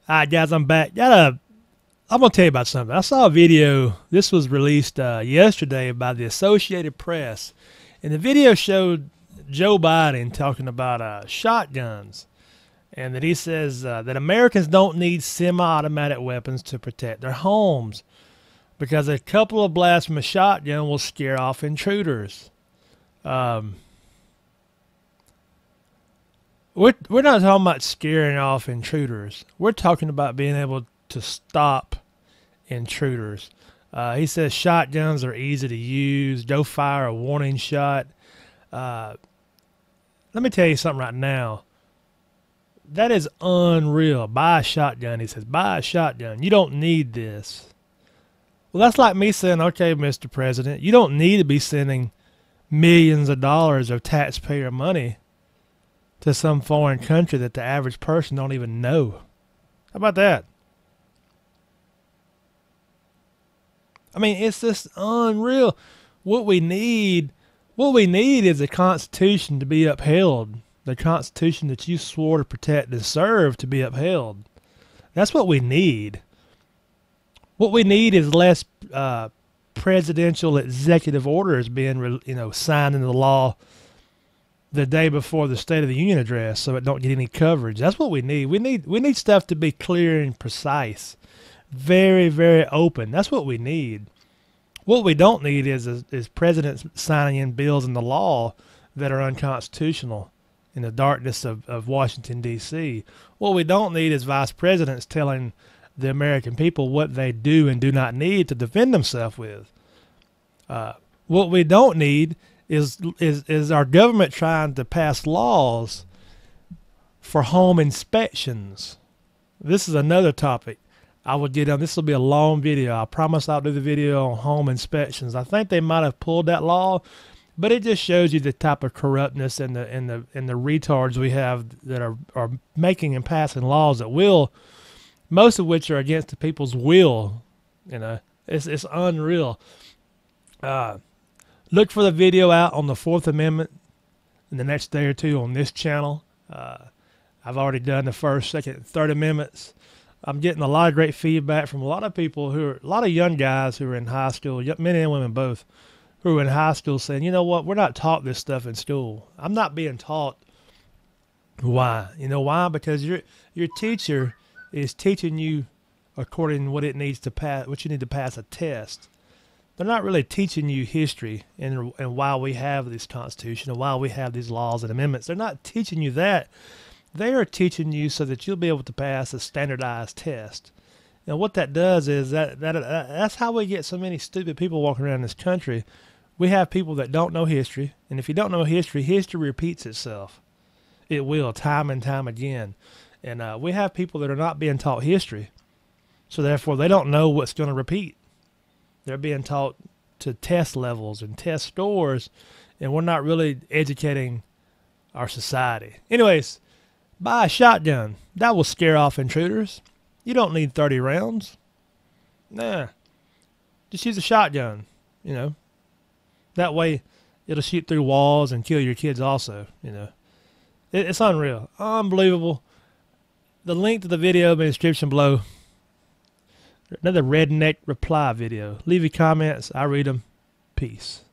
All right, guys, I'm back. I'm gonna tell you about something. I saw a video. This was released yesterday by the Associated Press, and the video showed Joe Biden talking about shotguns, and that he says that Americans don't need semi-automatic weapons to protect their homes because a couple of blasts from a shotgun will scare off intruders. Um, we're not talking about scaring off intruders. We're talking about being able to stop intruders. He says shotguns are easy to use. Go fire a warning shot. Uh, Let me tell you something right now. That is unreal. Buy a shotgun. He says, buy a shotgun. You don't need this. Well, that's like me saying, okay, Mr. President, you don't need to be sending millions of dollars of taxpayer money to some foreign country that the average person don't even know. How about that? I mean, it's just unreal. What we need is a constitution to be upheld. The constitution that you swore to protect and serve to be upheld. That's what we need. What we need is less presidential executive orders being, signed into law the day before the State of the Union address, so it don't get any coverage. That's what we need. We need stuff to be clear and precise, very, very open. That's what we need. What we don't need is presidents signing in bills into law that are unconstitutional in the darkness of Washington, D.C. What we don't need is vice presidents telling the American people what they do and do not need to defend themselves with. What we don't need is our government trying to pass laws for home inspections. This is another topic I would get on. This will be a long video. I promise I'll do the video on home inspections. I think they might have pulled that law, but it just shows you the type of corruptness and the retards we have that are making and passing laws that will, most of which are against the people's will. It's unreal. Look for the video out on the Fourth Amendment in the next day or two on this channel. I've already done the first, second, third amendments. I'm getting a lot of great feedback from a lot of people a lot of young guys who are in high school, men and women both, who are in high school saying, you know what, we're not taught this stuff in school. I'm not being taught. Why? You know why? Because your teacher is teaching you according to what it needs to pass, what you need to pass a test. They're not really teaching you history and why we have this Constitution and why we have these laws and amendments. They're not teaching you that. They are teaching you so that you'll be able to pass a standardized test. Now, what that does is that's how we get so many stupid people walking around this country. We have people that don't know history, and if you don't know history, history repeats itself. It will, time and time again. And we have people that are not being taught history, so therefore they don't know what's going to repeat. They're being taught to test levels and test scores, and we're not really educating our society. Anyways, buy a shotgun. That will scare off intruders. You don't need 30 rounds. Nah. Just use a shotgun, That way it'll shoot through walls and kill your kids also, It's unreal. Unbelievable. The link to the video in the description below. Another redneck reply video. Leave your comments. I read them. Peace.